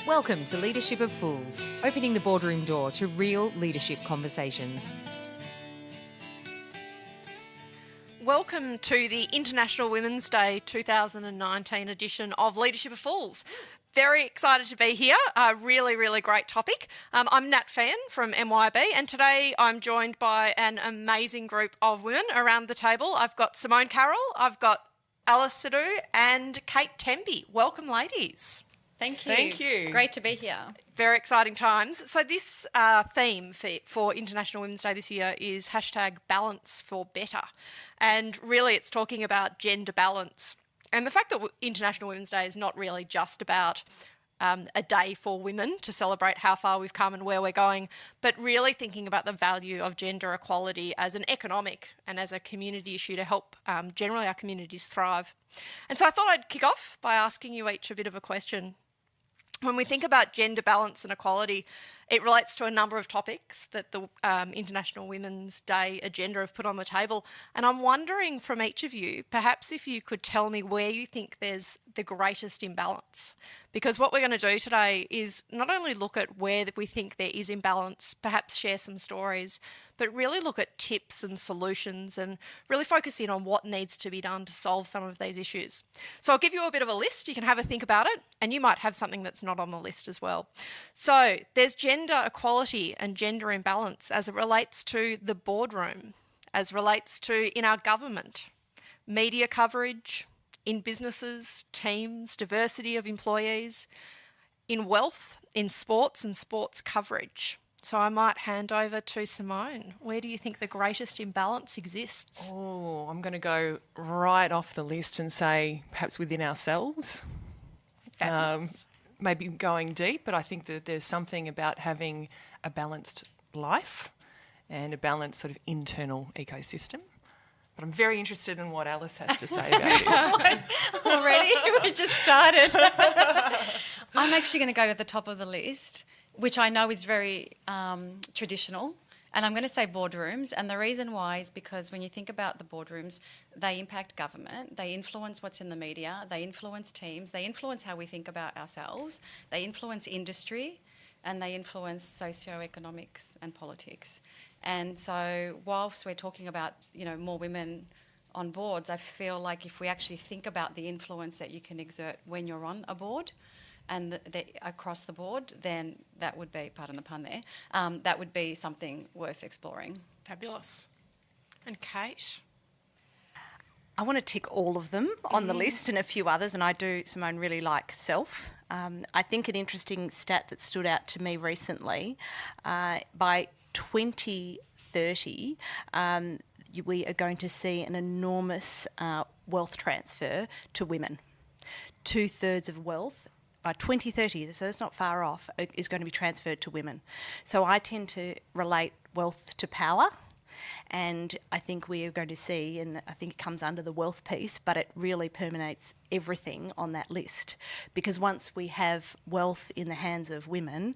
Welcome to Leadership of Fools, opening the boardroom door to real leadership conversations. Welcome to the International Women's Day 2019 edition of Leadership of Fools. Very excited to be here. A really great topic. I'm Nat Feehan from MYB, and today I'm joined by an amazing group of women around the table. I've got Simone Carroll, I've got Alice Sidhu and Kate Temby. Welcome, ladies. Thank you. Thank you. Great to be here. Very exciting times. So this theme for International Women's Day this year is #balance for better. And really it's talking about gender balance. And the fact that International Women's Day is not really just about a day for women to celebrate how far we've come and where we're going, but really thinking about the value of gender equality as an economic and as a community issue to help generally our communities thrive. And so I thought I'd kick off by asking you each a bit of a question. When we think about gender balance and equality, it relates to a number of topics that the International Women's Day agenda have put on the table. And I'm wondering from each of you, perhaps if you could tell me where you think there's the greatest imbalance. Because what we're going to do today is not only look at where we think there is imbalance, perhaps share some stories, but really look at tips and solutions and really focus in on what needs to be done to solve some of these issues. So I'll give you a bit of a list. You can have a think about it, and you might have something that's not on the list as well. So there's gender equality and gender imbalance as it relates to the boardroom, as relates to in our government, media coverage, in businesses, teams, diversity of employees, in wealth, in sports and sports coverage. So I might hand over to Simone. Where do you think the greatest imbalance exists? Oh, I'm going to go right off the list and say perhaps within ourselves. Maybe going deep, but I think that there's something about having a balanced life and a balanced sort of internal ecosystem. But I'm very interested in what Alice has to say about this. Already? We just started. I'm actually going to go to the top of the list, which I know is very traditional, and I'm going to say boardrooms. And the reason why is because when you think about the boardrooms, they impact government, they influence what's in the media, they influence teams, they influence how we think about ourselves, they influence industry, and they influence socioeconomics and politics. And so whilst we're talking about, more women on boards, I feel like if we actually think about the influence that you can exert when you're on a board and across the board, then that would be, pardon the pun there, that would be something worth exploring. Fabulous. And Kate? I want to tick all of them on the list and a few others, and I do, Simone, really like self. I think an interesting stat that stood out to me recently, by 2030, we are going to see an enormous wealth transfer to women. 2/3 of wealth by 2030, so that's not far off, is going to be transferred to women. So I tend to relate wealth to power. And I think we are going to see, and I think it comes under the wealth piece, but it really permeates everything on that list. Because once we have wealth in the hands of women,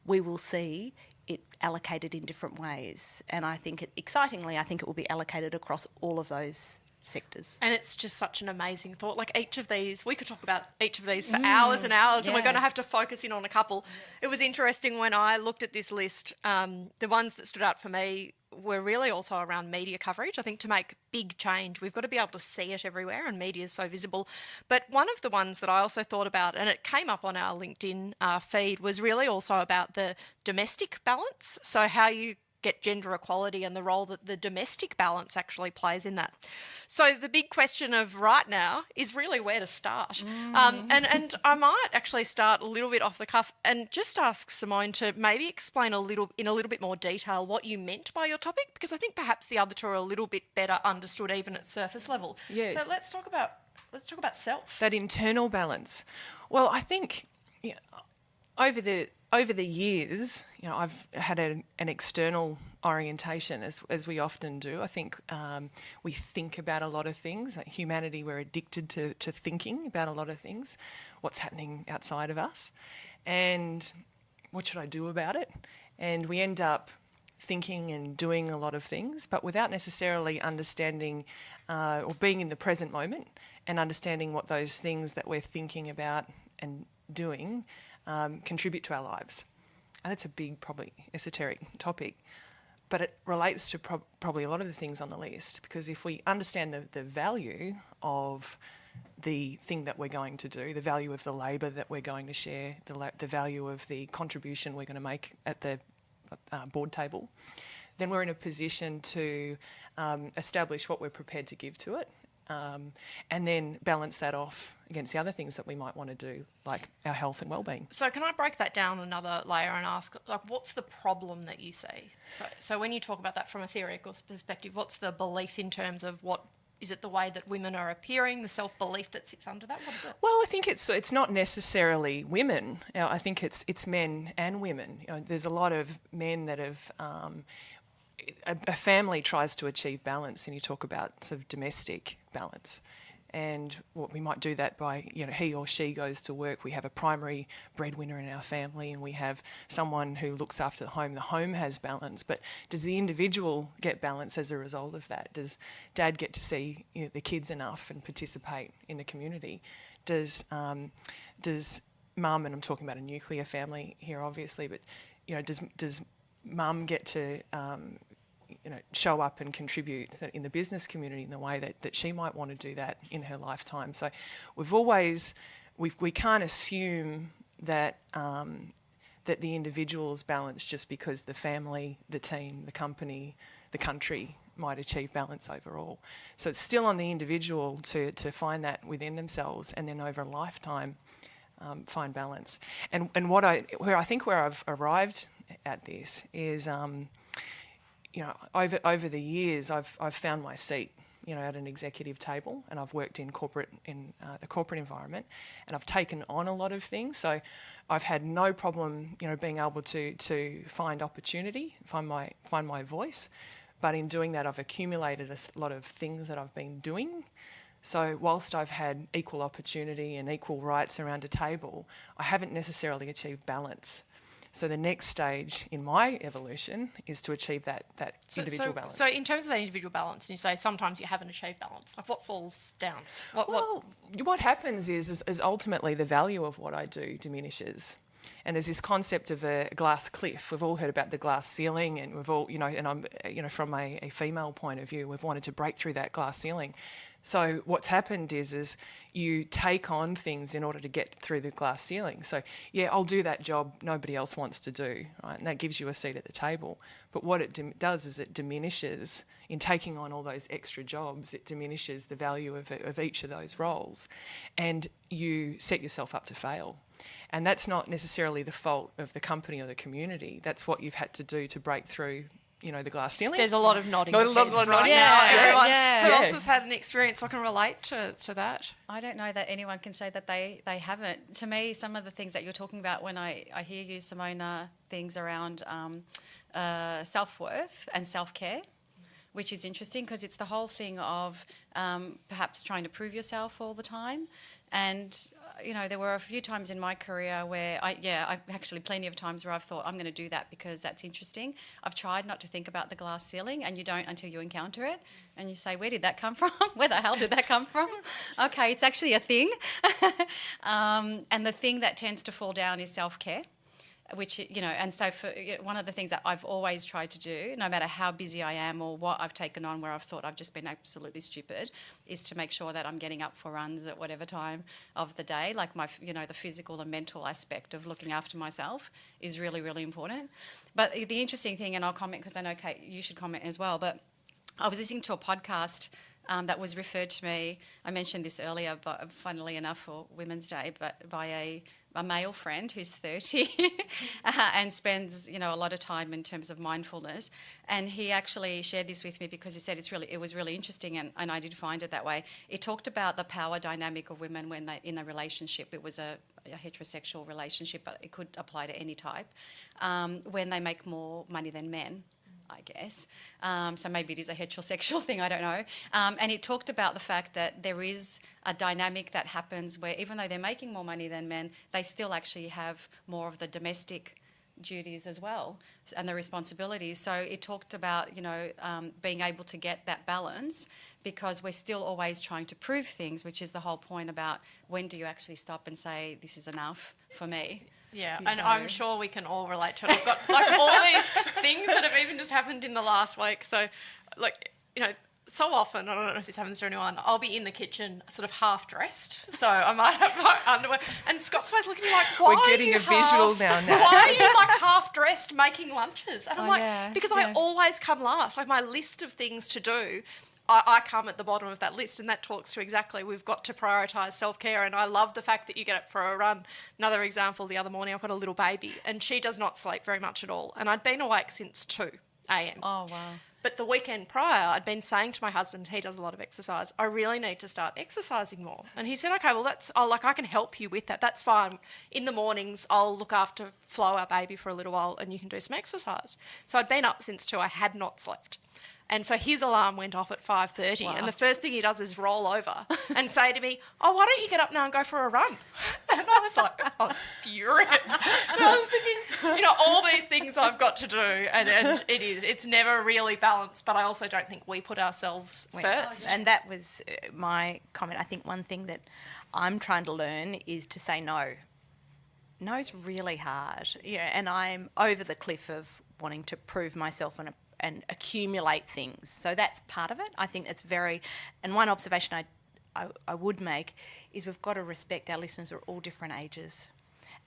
we will see it allocated in different ways. And I think, excitingly, I think it will be allocated across all of those sectors. And it's just such an amazing thought. Like each of these, we could talk about each of these for hours and hours, and we're going to have to focus in on a couple. Yes. It was interesting when I looked at this list, the ones that stood out for me were really also around media coverage. I think to make big change, we've got to be able to see it everywhere, and media is so visible. But one of the ones that I also thought about, and it came up on our LinkedIn feed, was really also about the domestic balance. So how you get gender equality and the role that the domestic balance actually plays in that. So the big question of right now is really where to start. And I might actually start a little bit off the cuff and just ask Simone to maybe explain in a little bit more detail what you meant by your topic, because I think perhaps the other two are a little bit better understood even at surface level. Yes. So let's talk about self. That internal balance. Well, I think over the years, I've had an external orientation, as we often do. I think we think about a lot of things. Like humanity, we're addicted to thinking about a lot of things, what's happening outside of us, and what should I do about it? And we end up thinking and doing a lot of things, but without necessarily understanding or being in the present moment and understanding what those things that we're thinking about and doing contribute to our lives? And that's a big, probably esoteric topic, but it relates to probably a lot of the things on the list, because if we understand the value of the thing that we're going to do, the value of the labour that we're going to share, the value of the contribution we're going to make at the board table, then we're in a position to establish what we're prepared to give to it, and then balance that off against the other things that we might want to do, like our health and well-being. So can I break that down another layer and ask, like, what's the problem that you see? So when you talk about that from a theoretical perspective, what's the belief in terms of what is it, the way that women are appearing, the self-belief that sits under that? What is it? Well, I think it's not necessarily women. I think it's men and women. There's a lot of men that have a family tries to achieve balance, and you talk about sort of domestic balance. And what we might do that by, he or she goes to work. We have a primary breadwinner in our family, and we have someone who looks after the home. The home has balance, but does the individual get balance as a result of that? Does dad get to see the kids enough and participate in the community? Does mum, and I'm talking about a nuclear family here, obviously, but does mum get to show up and contribute in the business community in the way that she might want to do that in her lifetime? So we can't assume that that the individual's balanced just because the family, the team, the company, the country might achieve balance overall. So it's still on the individual to find that within themselves, and then over a lifetime find balance. And where I've arrived at this is over the years, I've found my seat, at an executive table, and I've worked in the corporate environment, and I've taken on a lot of things. So I've had no problem, being able to find opportunity, find my voice. But in doing that, I've accumulated a lot of things that I've been doing. So whilst I've had equal opportunity and equal rights around a table, I haven't necessarily achieved balance. So the next stage in my evolution is to achieve that individual balance. So in terms of that individual balance, and you say sometimes you haven't achieved balance, like what falls down? What happens is ultimately the value of what I do diminishes. And there's this concept of a glass cliff. We've all heard about the glass ceiling, and we've all, and I'm, from a female point of view, we've wanted to break through that glass ceiling. So what's happened is you take on things in order to get through the glass ceiling. So, yeah, I'll do that job nobody else wants to do, right? And that gives you a seat at the table. But what it does is it diminishes, in taking on all those extra jobs, it diminishes the value of each of those roles. And you set yourself up to fail. And that's not necessarily the fault of the company or the community. That's what you've had to do to break through, the glass ceiling. There's a lot of nodding heads right now. Everyone who else has had an experience I can relate to that. I don't know that anyone can say that they haven't. To me, some of the things that you're talking about when I hear you, Simone, are things around self-worth and self-care, which is interesting because it's the whole thing of perhaps trying to prove yourself all the time. And there were a few times in my career where I've actually plenty of times where I've thought I'm going to do that because that's interesting. I've tried not to think about the glass ceiling, and you don't until you encounter it, and you say, where did that come from? Where the hell did that come from? Okay, it's actually a thing. And the thing that tends to fall down is self-care. Which, and so one of the things that I've always tried to do, no matter how busy I am or what I've taken on where I've thought I've just been absolutely stupid, is to make sure that I'm getting up for runs at whatever time of the day. Like the physical and mental aspect of looking after myself is really, really important. But the interesting thing, and I'll comment because I know, Kate, you should comment as well, but I was listening to a podcast that was referred to me. I mentioned this earlier, but funnily enough for Women's Day, but by a male friend who's 30 and spends, a lot of time in terms of mindfulness. And he actually shared this with me because he said it was really interesting, and I did find it that way. It talked about the power dynamic of women when they in a relationship. It was a heterosexual relationship, but it could apply to any type, when they make more money than men, I guess. So maybe it is a heterosexual thing, I don't know. And it talked about the fact that there is a dynamic that happens where even though they're making more money than men, they still actually have more of the domestic duties as well and the responsibilities. So it talked about, being able to get that balance, because we're still always trying to prove things, which is the whole point about when do you actually stop and say, this is enough for me. Yeah, and I'm sure we can all relate to it. I've got like all these things that have even just happened in the last week. So, so often, I don't know if this happens to anyone, I'll be in the kitchen sort of half dressed. So I might have my underwear. And Scott's always looking like, why We're getting are you a visual now. Why are you like half dressed making lunches? And I'm like, yeah, because yeah. I always come last. Like my list of things to do, I come at the bottom of that list, and that talks to exactly we've got to prioritise self-care. And I love the fact that you get up for a run. Another example, the other morning I've got a little baby and she does not sleep very much at all. And I'd been awake since 2 a.m. Oh, wow. But the weekend prior, I'd been saying to my husband, he does a lot of exercise, I really need to start exercising more. And he said, okay, well, I can help you with that. That's fine. In the mornings, I'll look after Flo, our baby, for a little while, and you can do some exercise. So I'd been up since 2. I had not slept. And so his alarm went off at 5:30, and the first thing he does is roll over and say to me, oh, why don't you get up now and go for a run? And I was furious. And I was thinking, all these things I've got to do, and it's never really balanced, but I also don't think we put ourselves first. And that was my comment. I think one thing that I'm trying to learn is to say no. No's really hard, and I'm over the cliff of wanting to prove myself and accumulate things. So that's part of it. I think it's and one observation I would make is we've got to respect our listeners are all different ages.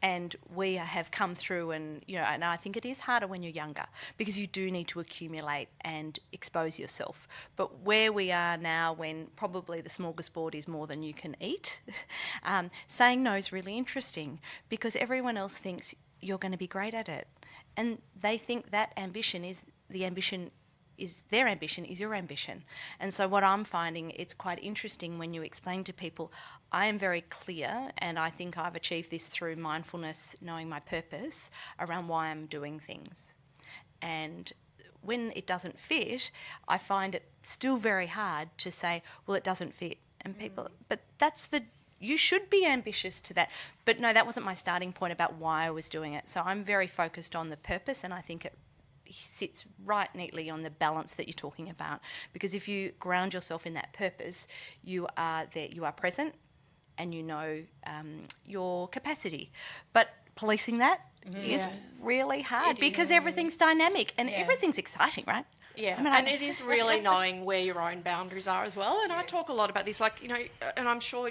And we have come through and I think it is harder when you're younger because you do need to accumulate and expose yourself. But where we are now, when probably the smorgasbord is more than you can eat, saying no is really interesting because everyone else thinks you're going to be great at it. And they think that ambition is their ambition is your ambition. And so what I'm finding, it's quite interesting when you explain to people, I am very clear, and I think I've achieved this through mindfulness, knowing my purpose around why I'm doing things. And when it doesn't fit, I find it still very hard to say, well, it doesn't fit. And people, but you should be ambitious to that. But no, that wasn't my starting point about why I was doing it. So I'm very focused on the purpose, and I think it sits right neatly on the balance that you're talking about. Because if you ground yourself in that purpose, you are there, you are present, and you know your capacity. But policing that is really hard because everything's dynamic and everything's exciting, right? Yeah, and it is really knowing where your own boundaries are as well. And I talk a lot about this, and I'm sure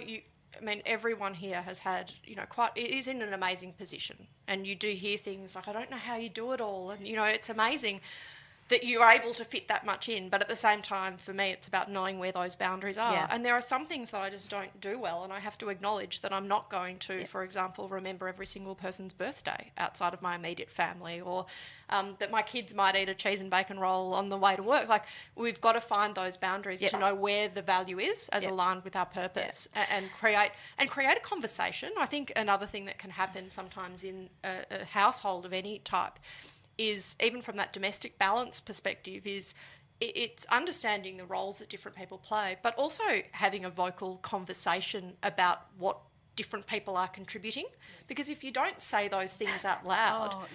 everyone here has had, it is in an amazing position. And you do hear things like, I don't know how you do it all. And, it's amazing that you're able to fit that much in. But at the same time, for me, it's about knowing where those boundaries are. Yeah. And there are some things that I just don't do well, and I have to acknowledge that I'm not going to, for example, remember every single person's birthday outside of my immediate family, or that my kids might eat a cheese and bacon roll on the way to work. Like, we've got to find those boundaries to know where the value is as aligned with our purpose and create a conversation. I think another thing that can happen sometimes in a household of any type is, even from that domestic balance perspective, is it's understanding the roles that different people play, but also having a vocal conversation about what different people are contributing. Because if you don't say those things out loud,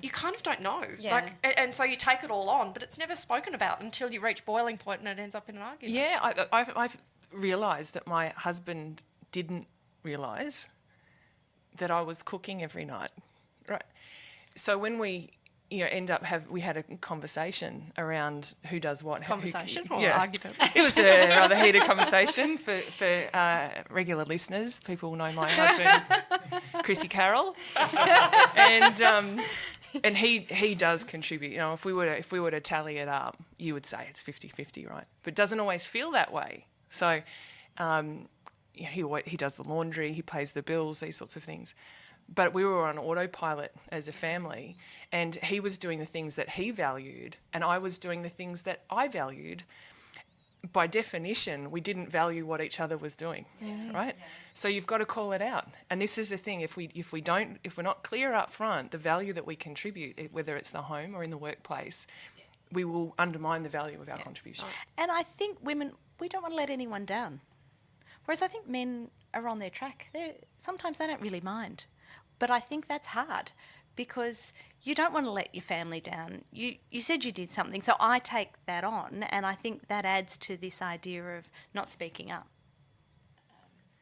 you kind of don't know. Yeah. And so you take it all on, but it's never spoken about until you reach boiling point and it ends up in an argument. Yeah, I've realised that my husband didn't realise that I was cooking every night. Right. So when we we had a conversation around who does what. Conversation or argument? It was a rather heated conversation for regular listeners. People know my husband, Chrissy Carroll, and he does contribute. If we were to tally it up, you would say it's 50-50, right? But it doesn't always feel that way. So he does the laundry, he pays the bills, these sorts of things. But we were on autopilot as a family, and he was doing the things that he valued and I was doing the things that I valued. By definition, we didn't value what each other was doing, right? Yeah. So you've got to call it out. And this is the thing, if we're not clear up front the value that we contribute, whether it's the home or in the workplace, we will undermine the value of our contribution. And I think women, we don't want to let anyone down. Whereas I think men are on their track. Sometimes they don't really mind. But I think that's hard because you don't want to let your family down. You said you did something, so I take that on, and I think that adds to this idea of not speaking up.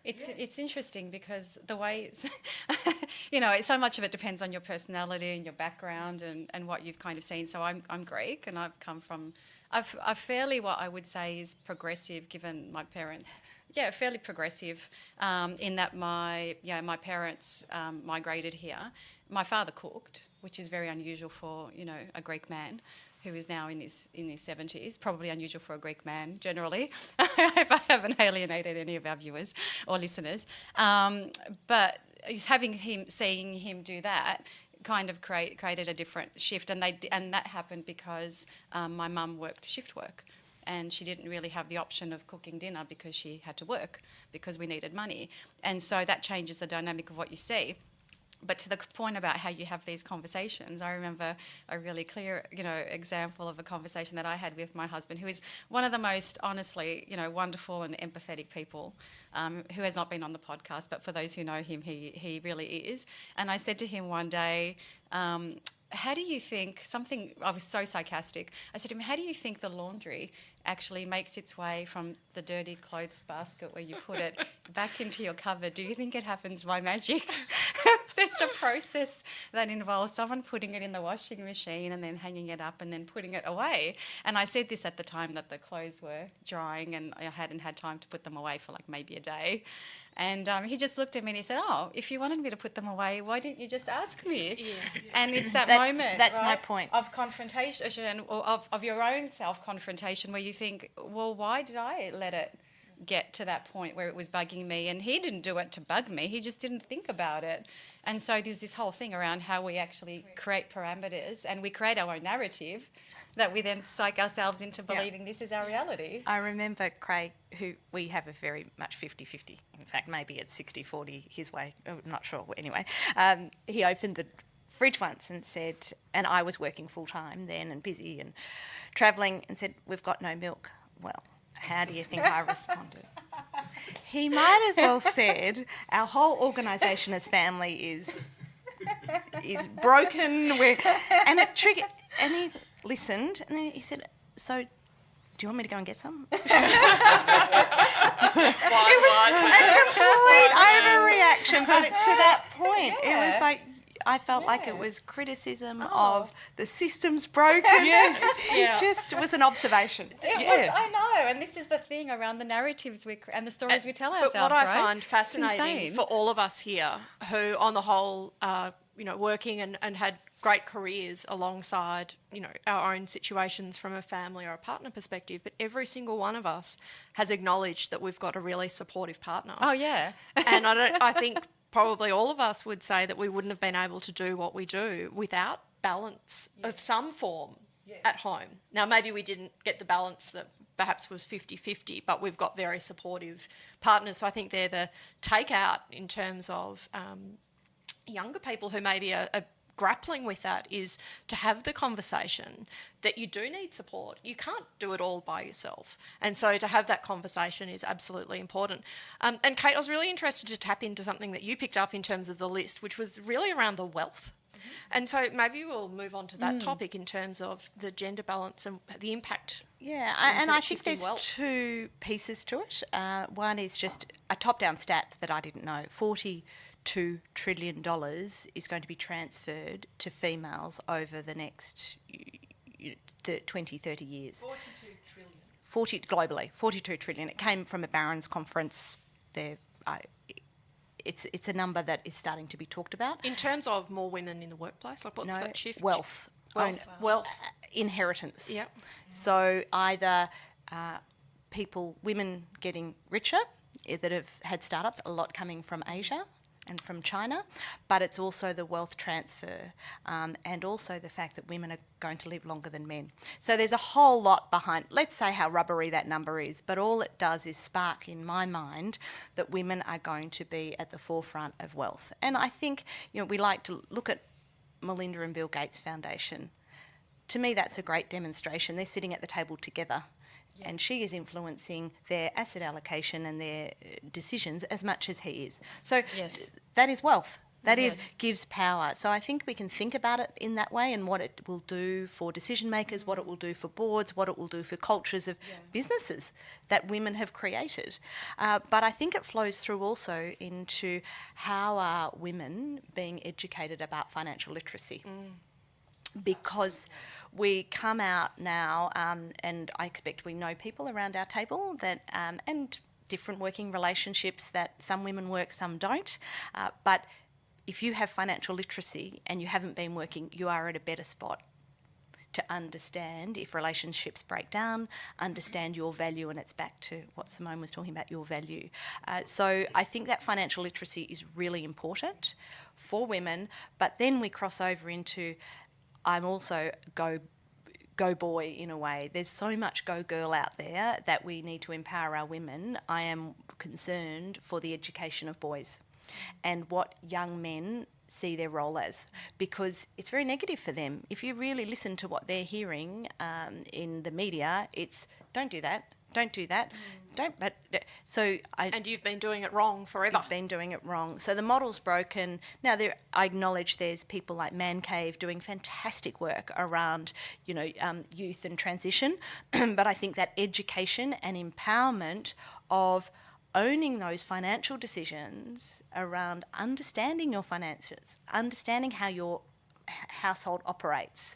It's interesting because the way, so much of it depends on your personality and your background and what you've kind of seen. So I'm Greek, and I've come from, I've fairly what I would say is progressive, given my parents. Yeah, fairly progressive, in that my parents migrated here. My father cooked, which is very unusual for a Greek man who is now in his 70s, probably unusual for a Greek man generally. I hope I haven't alienated any of our viewers or listeners. But seeing him do that kind of created a different shift, and that happened because my mum worked shift work, and she didn't really have the option of cooking dinner because she had to work because we needed money, and so that changes the dynamic of what you see. But to the point about how you have these conversations, I remember a really clear, example of a conversation that I had with my husband, who is one of the most honestly, wonderful and empathetic people, who has not been on the podcast, but for those who know him, he really is. And I said to him one day, how do you think I was so sarcastic. I said to him, how do you think the laundry actually makes its way from the dirty clothes basket where you put it back into your cupboard? Do you think it happens by magic? There's a process that involves someone putting it in the washing machine and then hanging it up and then putting it away. And I said this at the time that the clothes were drying and I hadn't had time to put them away for like maybe a day. And he just looked at me and he said, oh, if you wanted me to put them away, why didn't you just ask me? Yeah. And it's that moment, that's right, my point. of confrontation, or of your own self-confrontation, where you think, well, why did I let it get to that point where it was bugging me? And he didn't do it to bug me, he just didn't think about it. And so there's this whole thing around how we actually create parameters and we create our own narrative that we then psych ourselves into believing this is our reality. I remember Craig, who we have a very much 50-50. In fact, maybe it's 60-40 his way. I'm not sure. Anyway, he opened the fridge once and said, and I was working full-time then and busy and travelling, and said, we've got no milk. Well, how do you think I responded? He might as well said, our whole organisation as family is broken. And it triggered, and he listened, and then he said, so do you want me to go and get some? It was a complete overreaction, but to that point, it was like, I felt like it was criticism of the system's broken. Yes. It just was an observation. It was, I know, and this is the thing around the narratives and the stories we tell ourselves, But what I right? find fascinating for all of us here who, on the whole, are working and had great careers alongside, our own situations from a family or a partner perspective, but every single one of us has acknowledged that we've got a really supportive partner. Oh, yeah. And I think probably all of us would say that we wouldn't have been able to do what we do without balance of some form at home. Now, maybe we didn't get the balance that perhaps was 50-50, but we've got very supportive partners. So I think they're the takeout in terms of younger people who maybe are grappling with that, is to have the conversation that you do need support. You can't do it all by yourself. And so to have that conversation is absolutely important. And Kate, I was really interested to tap into something that you picked up in terms of the list, which was really around the wealth. Mm-hmm. And so maybe we'll move on to that topic in terms of the gender balance and the impact. Yeah, and I think there's two pieces to it. One is just a top-down stat that I didn't know. $42 trillion is going to be transferred to females over the next 20, 30 years. 42 trillion. Globally, 42 trillion. It came from a Barron's conference there. It's a number that is starting to be talked about. In terms of more women in the workplace, like what's that shift? Wealth. Inheritance. Yep. So either women getting richer that have had startups, a lot coming from Asia and from China, but it's also the wealth transfer and also the fact that women are going to live longer than men. So there's a whole lot behind, let's say how rubbery that number is, but all it does is spark in my mind that women are going to be at the forefront of wealth. And I think, we like to look at Melinda and Bill Gates Foundation. To me, that's a great demonstration. They're sitting at the table together. Yes. And she is influencing their asset allocation and their decisions as much as he is. So that is wealth. That is, gives power. So I think we can think about it in that way and what it will do for decision makers, what it will do for boards, what it will do for cultures of businesses that women have created. But I think it flows through also into how are women being educated about financial literacy. Because we come out now, and I expect we know people around our table that, and different working relationships that some women work, some don't, but if you have financial literacy and you haven't been working, you are at a better spot to understand if relationships break down, understand your value, and it's back to what Simone was talking about, your value. So I think that financial literacy is really important for women, but then we cross over into, I'm also go boy in a way. There's so much go girl out there that we need to empower our women. I am concerned for the education of boys and what young men see their role as, because it's very negative for them. If you really listen to what they're hearing in the media, it's don't do that, don't do that, don't. But so and you've been doing it wrong forever. You've been doing it wrong. So the model's broken. Now, I acknowledge there's people like Man Cave doing fantastic work around, youth and transition, but I think that education and empowerment of owning those financial decisions around understanding your finances, understanding how your household operates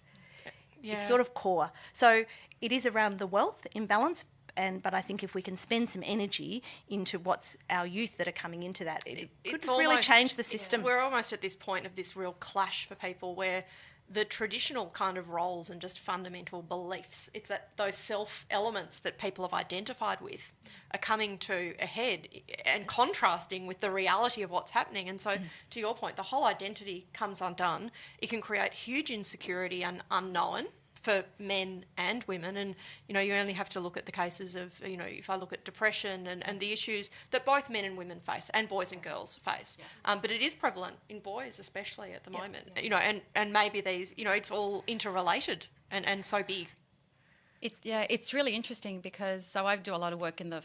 is sort of core. So it is around the wealth imbalance, but I think if we can spend some energy into what's our youth that are coming into that, it could really change the system. We're almost at this point of this real clash for people where the traditional kind of roles and just fundamental beliefs, it's that those self elements that people have identified with are coming to a head and contrasting with the reality of what's happening. And so, to your point, the whole identity comes undone. It can create huge insecurity and unknown for men and women. And, you only have to look at the cases of, if I look at depression and the issues that both men and women face and boys and girls face. But it is prevalent in boys, especially at the moment, and maybe these, it's all interrelated and so big. It's really interesting because I do a lot of work in the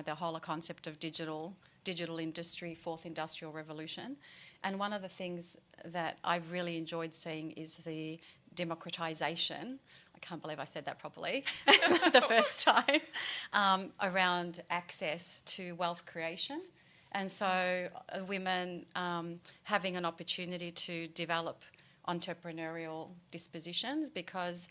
whole concept of digital industry, fourth industrial revolution. And one of the things that I've really enjoyed seeing is the democratisation, I can't believe I said that properly the first time, around access to wealth creation. And so women having an opportunity to develop entrepreneurial dispositions, because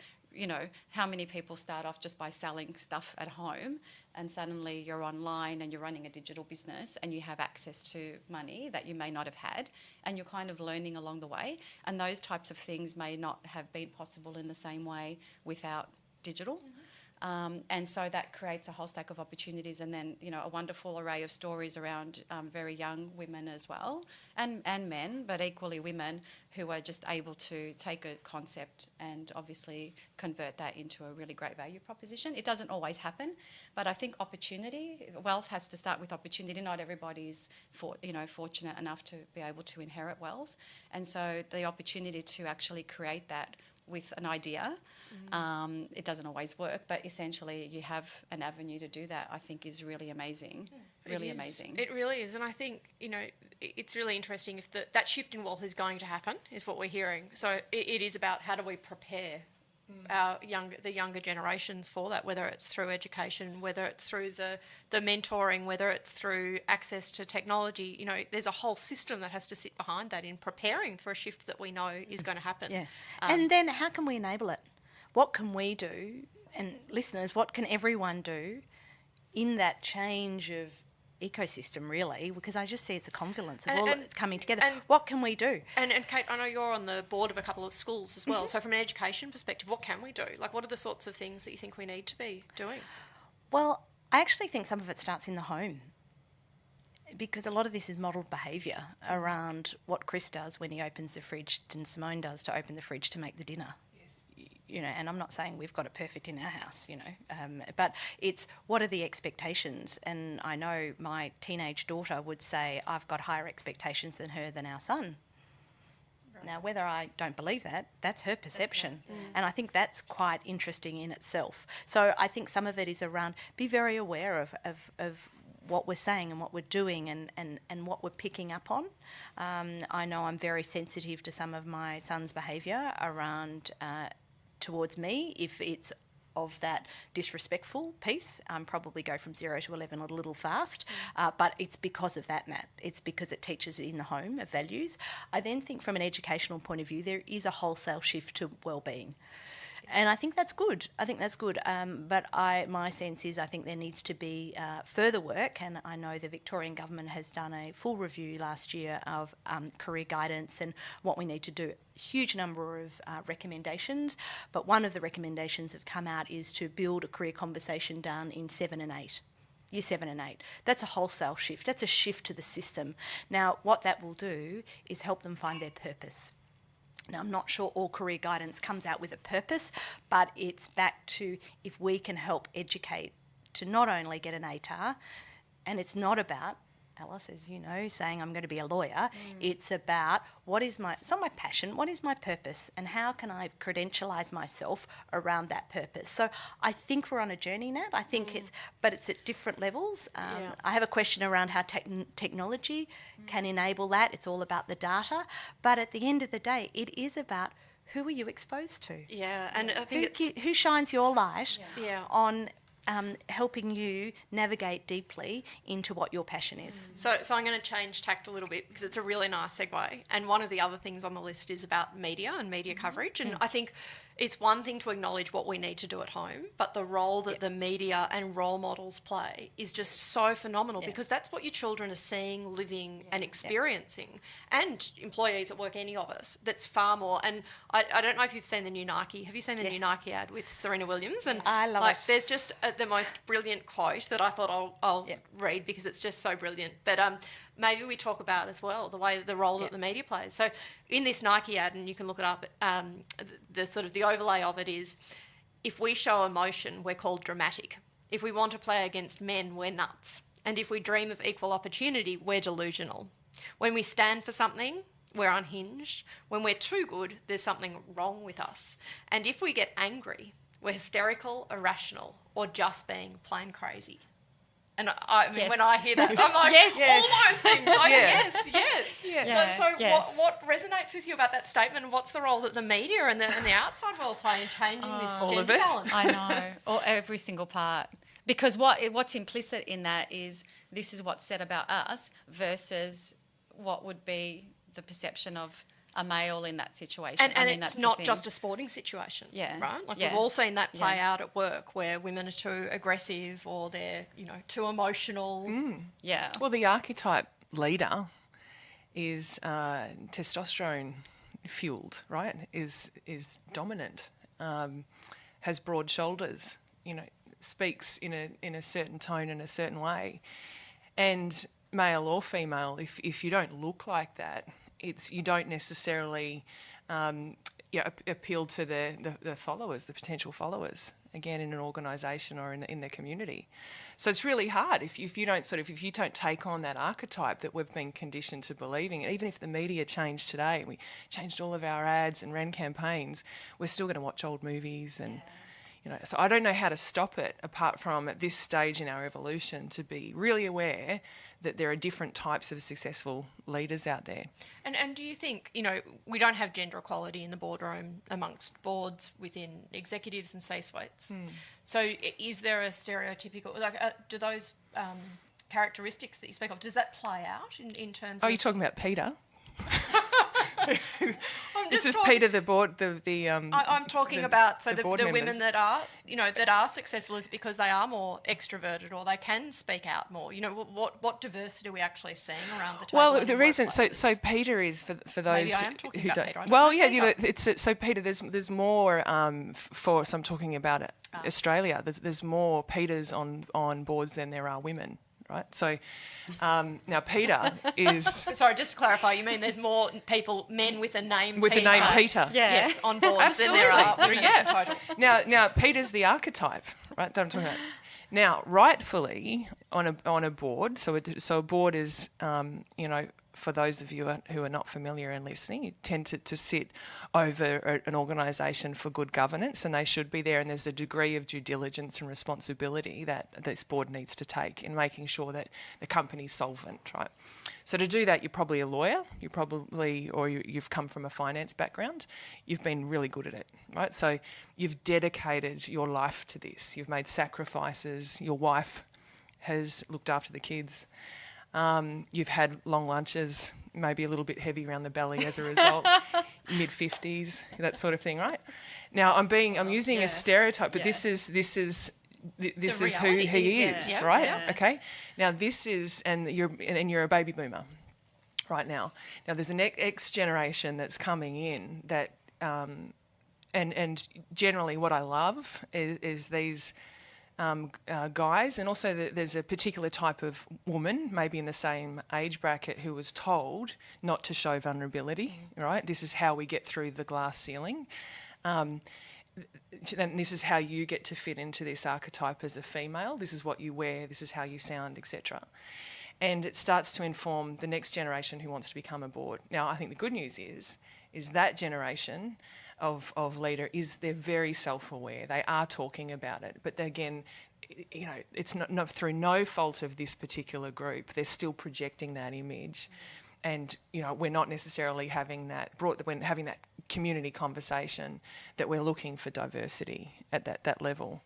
how many people start off just by selling stuff at home and suddenly you're online and you're running a digital business and you have access to money that you may not have had, and you're kind of learning along the way. And those types of things may not have been possible in the same way without digital. And so that creates a whole stack of opportunities, and then a wonderful array of stories around very young women as well, and men, but equally women who are just able to take a concept and obviously convert that into a really great value proposition. It doesn't always happen, but I think wealth has to start with opportunity. Not everybody's fortunate enough to be able to inherit wealth, and so the opportunity to actually create that with an idea. It doesn't always work, but essentially you have an avenue to do that, I think is really amazing. Really amazing. It really is. And I think, it's really interesting if that shift in wealth is going to happen, is what we're hearing. So it is about how do we prepare the younger generations for that, whether it's through education, whether it's through the mentoring, whether it's through access to technology. There's a whole system that has to sit behind that in preparing for a shift that we know is going to happen. Yeah. And then how can we enable it? What can we do? And listeners, what can everyone do in that change of ecosystem, really? Because I just see it's a confluence of all that's coming together. What can we do? And Kate, I know you're on the board of a couple of schools as well. So from an education perspective, what can we do? Like, what are the sorts of things that you think we need to be doing? Well, I actually think some of it starts in the home, because a lot of this is modelled behaviour around what Chris does when he opens the fridge and Simone does to open the fridge to make the dinner. And I'm not saying we've got it perfect in our house, but it's what are the expectations? And I know my teenage daughter would say, I've got higher expectations than our son. Right. Now, whether I don't believe that, that's her perception. And I think that's quite interesting in itself. So I think some of it is around, be very aware of what we're saying and what we're doing and what we're picking up on. I know I'm very sensitive to some of my son's behaviour around towards me. If it's of that disrespectful piece, probably go from 0 to 11 a little fast, but it's because of that, Nat. It's because it teaches in the home of values. I then think from an educational point of view, there is a wholesale shift to wellbeing. And I think that's good. But my sense is I think there needs to be further work, and I know the Victorian government has done a full review last year of career guidance and what we need to do. Huge number of recommendations, but one of the recommendations that have come out is to build a career conversation down in 7 and 8. Year 7 and 8. That's a wholesale shift. That's a shift to the system. Now, what that will do is help them find their purpose. Now, I'm not sure all career guidance comes out with a purpose, but it's back to if we can help educate to not only get an ATAR, and it's not about, Alice, as you know, saying I'm going to be a lawyer. It's about it's not my passion, what is my purpose, and how can I credentialise myself around that purpose? So I think we're on a journey, Nat. I think it's at different levels. I have a question around how technology can enable that. It's all about the data. But at the end of the day, it is about who are you exposed to? Yeah, and I think who shines your light Yeah. on helping you navigate deeply into what your passion is. So I'm going to change tact a little bit because it's a really nice segue. And one of the other things on the list is about media and media coverage. And I think it's one thing to acknowledge what we need to do at home, but the role that the media and role models play is just so phenomenal because that's what your children are seeing, living and experiencing. And employees at work, any of us, that's far more. And I don't know if you've seen the new Nike. Have you seen the new Nike ad with Serena Williams? And I love it. There's just the most brilliant quote that I thought I'll read because it's just so brilliant. But maybe we talk about as well the role that the media plays. So in this Nike ad, and you can look it up, the sort of the overlay of it is, if we show emotion, we're called dramatic. If we want to play against men, we're nuts. And if we dream of equal opportunity, we're delusional. When we stand for something, we're unhinged. When we're too good, there's something wrong with us. And if we get angry, we're hysterical, irrational, or just being plain crazy. And I mean, when I hear that, I'm like, all those things. Like, yes. So what resonates with you about that statement? What's the role that the media and the outside world play in changing this gender balance? I know, or every single part. Because what's implicit in that is this is what's said about us versus what would be the perception of a male in that situation. And it's not just a sporting situation, right? Like we've all seen that play out at work where women are too aggressive or they're, too emotional. Yeah. Well, the archetype leader is testosterone fueled, right? Is dominant, has broad shoulders, speaks in a certain tone in a certain way, and male or female, if you don't look like that, you don't necessarily appeal to the followers, the potential followers, again, in an organisation or in the community. So it's really hard if you don't take on that archetype that we've been conditioned to believing. And even if the media changed today, we changed all of our ads and ran campaigns, we're still going to watch old movies and. So I don't know how to stop it apart from at this stage in our evolution to be really aware that there are different types of successful leaders out there. And do you think, we don't have gender equality in the boardroom amongst boards within executives and C-suites. So is there a stereotypical, do those characteristics that you speak of, does that play out in terms of... Oh, you're talking about Peter? This is Peter, the board, I'm talking about the women that are successful is because they are more extroverted or they can speak out more. What diversity are we actually seeing around the table? Well, the reason so Peter is for those maybe I am talking who about don't. Peter. Well, yeah, it's so Peter. There's more for. So I'm talking about Australia. There's more Peters on boards than there are women. Right, so now Peter is. Sorry, just to clarify, you mean there's more men with a name with Peter, the name Peter, yes, on board than Absolutely. there are women in total. Now Peter's the archetype, right? That I'm talking about. Now, rightfully on a board, so a board is for those of you who are not familiar and listening, you tend to sit over an organisation for good governance, and they should be there, and there's a degree of due diligence and responsibility that this board needs to take in making sure that the company's solvent, right? So to do that, you're probably a lawyer, you've come from a finance background, you've been really good at it, right? So you've dedicated your life to this, you've made sacrifices, your wife has looked after the kids, you've had long lunches, maybe a little bit heavy around the belly as a result, mid-50s, that sort of thing, right? Now I'm using a stereotype, but this is who he is, right? Yeah. Okay. Now this is, and you're a baby boomer right now. Now there's an X generation that's coming in that, and generally what I love is these guys, and also there's a particular type of woman, maybe in the same age bracket, who was told not to show vulnerability, right? This is how we get through the glass ceiling. And this is how you get to fit into this archetype as a female. This is what you wear, this is how you sound, etc. And it starts to inform the next generation who wants to become a board. Now, I think the good news is that generation of leader they're very self-aware. They are talking about it, but again, it's not through no fault of this particular group. They're still projecting that image, and we're not necessarily having that community conversation that we're looking for diversity at that level,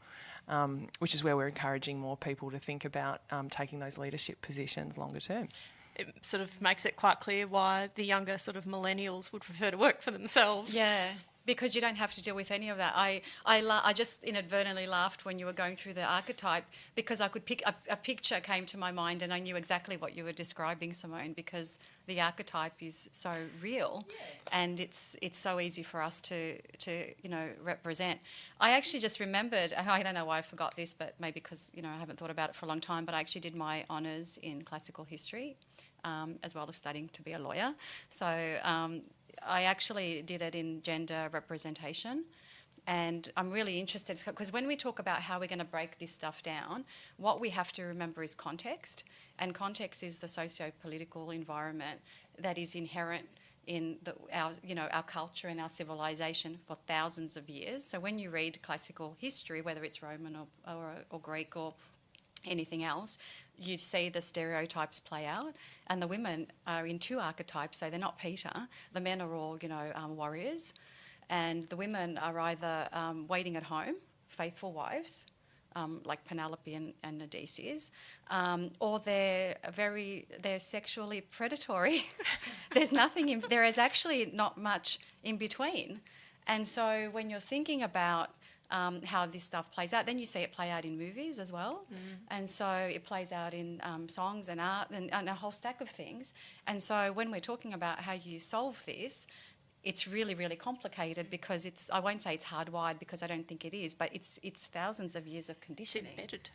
which is where we're encouraging more people to think about taking those leadership positions longer term. It sort of makes it quite clear why the younger sort of millennials would prefer to work for themselves. Yeah, because you don't have to deal with any of that. I just inadvertently laughed when you were going through the archetype, because I could pick a picture came to my mind, and I knew exactly what you were describing, Simone, because the archetype is so real, and it's so easy for us to represent. I actually just remembered, I don't know why I forgot this, but maybe because I haven't thought about it for a long time, but I actually did my honours in classical history, as well as studying to be a lawyer. So I actually did it in gender representation, and I'm really interested because when we talk about how we're going to break this stuff down, what we have to remember is context, and context is the socio-political environment that is inherent in our culture and our civilization for thousands of years. So when you read classical history, whether it's Roman or Greek or anything else, you see the stereotypes play out, and the women are in two archetypes, so they're not Peter. The men are all, warriors, and the women are either waiting at home, faithful wives, like Penelope and Odysseus, or they're sexually predatory. There is actually not much in between, and so when you're thinking about how this stuff plays out, then you see it play out in movies as well, and so it plays out in songs and art and a whole stack of things. And so when we're talking about how you solve this, it's really, really complicated, because I won't say it's hardwired, because I don't think it is, but it's thousands of years of conditioning. It's embedded.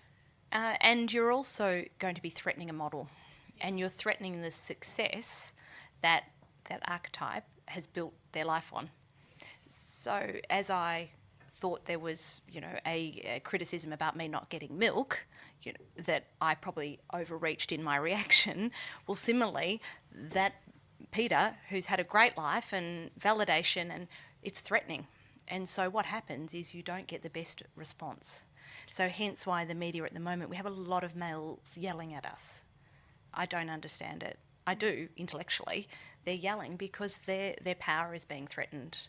And you're also going to be threatening a model, and you're threatening the success that archetype has built their life on. So as I thought there was, a criticism about me not getting milk, that I probably overreached in my reaction. Well, similarly, that Peter, who's had a great life and validation, and it's threatening. And so what happens is you don't get the best response. So hence why the media at the moment, we have a lot of males yelling at us. I don't understand it. I do, intellectually. They're yelling because their power is being threatened.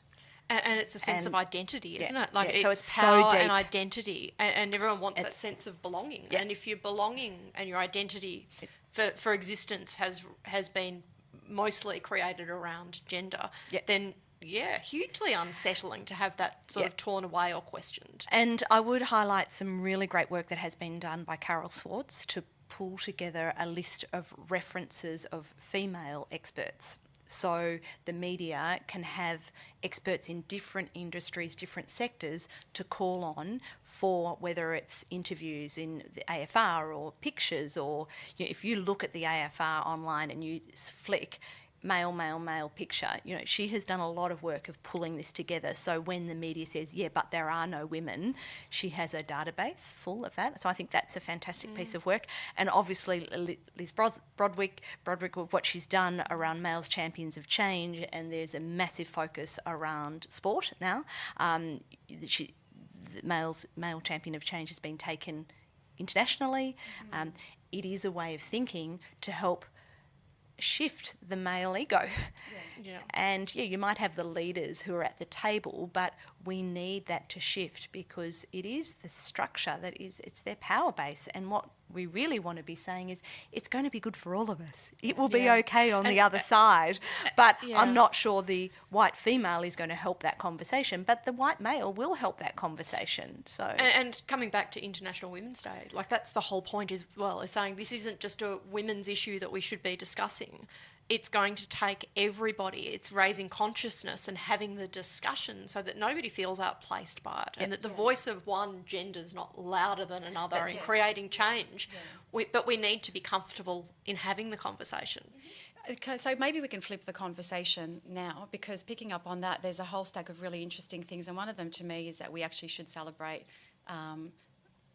And it's a sense of identity, isn't it? Like, so it's so power deep. and identity, and everyone wants that sense of belonging. Yeah. And if your belonging and your identity for existence has been mostly created around gender, then hugely unsettling to have that sort of torn away or questioned. And I would highlight some really great work that has been done by Carroll to pull together a list of references of female experts. So the media can have experts in different industries, different sectors to call on for, whether it's interviews in the AFR or pictures, or if you look at the AFR online and you flick, male picture, you know, she has done a lot of work of pulling this together. So when the media says, yeah, but there are no women, she has a database full of that. So I think that's a fantastic piece of work. And obviously Liz Broderick, what she's done around Males Champions of Change, and there's a massive focus around sport now. The Male Champion of Change has been taken internationally. It is a way of thinking to help shift the male ego. And you might have the leaders who are at the table, but we need that to shift, because it is the structure that is, it's their power base. And what we really want to be saying is, it's going to be good for all of us. It will be okay on the other side, but I'm not sure the white female is going to help that conversation, but the white male will help that conversation. So and coming back to International Women's Day, like, that's the whole point is saying this isn't just a women's issue that we should be discussing. It's going to take everybody. It's raising consciousness and having the discussion so that nobody feels outplaced by it, and that the voice of one gender is not louder than another in creating change. But we need to be comfortable in having the conversation. Okay, so maybe we can flip the conversation now, because picking up on that, there's a whole stack of really interesting things, and one of them to me is that we actually should celebrate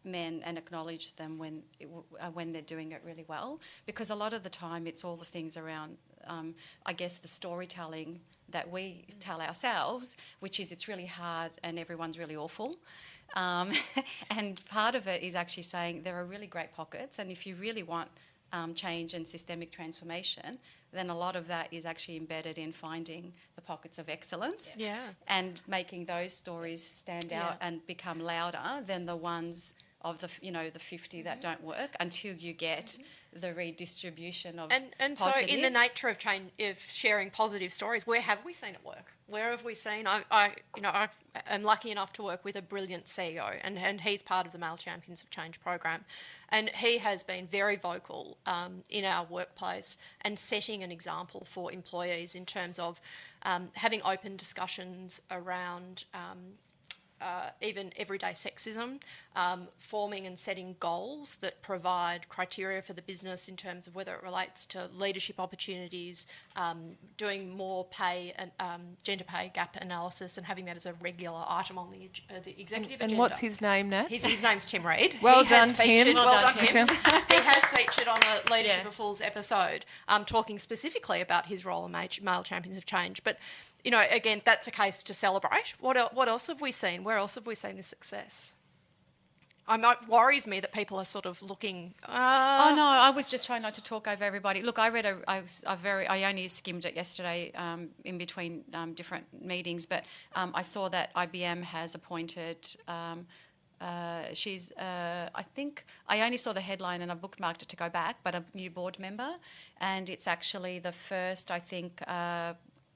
men and acknowledge them when they're doing it really well, because a lot of the time it's all the things around, I guess, the storytelling that we tell ourselves, which is it's really hard and everyone's really awful. And part of it is actually saying there are really great pockets, and if you really want change and systemic transformation, then a lot of that is actually embedded in finding the pockets of excellence and making those stories stand out and become louder than the ones of the 50 that don't work, until you get the redistribution of and so in the nature of change, of sharing positive stories, where have we seen it work? Where have we seen? I am lucky enough to work with a brilliant CEO, and he's part of the Male Champions of Change program, and he has been very vocal in our workplace and setting an example for employees in terms of having open discussions around even everyday sexism, forming and setting goals that provide criteria for the business in terms of whether it relates to leadership opportunities, doing more pay and gender pay gap analysis, and having that as a regular item on the executive agenda. And what's his name, Nat? His name's Tim Reid. Well done, Tim. Well done, Tim. He has featured on a Leadership of Fools episode, talking specifically about his role in Male Champions of Change. But again, that's a case to celebrate. What else have we seen? Where else have we seen this success? It worries me that people are sort of looking. Oh no, I was just trying not to talk over everybody. Look, I read I only skimmed it yesterday in between different meetings, but I saw that IBM has appointed. She's, I think, I only saw the headline and I bookmarked it to go back, but a new board member, and it's actually the first, I think,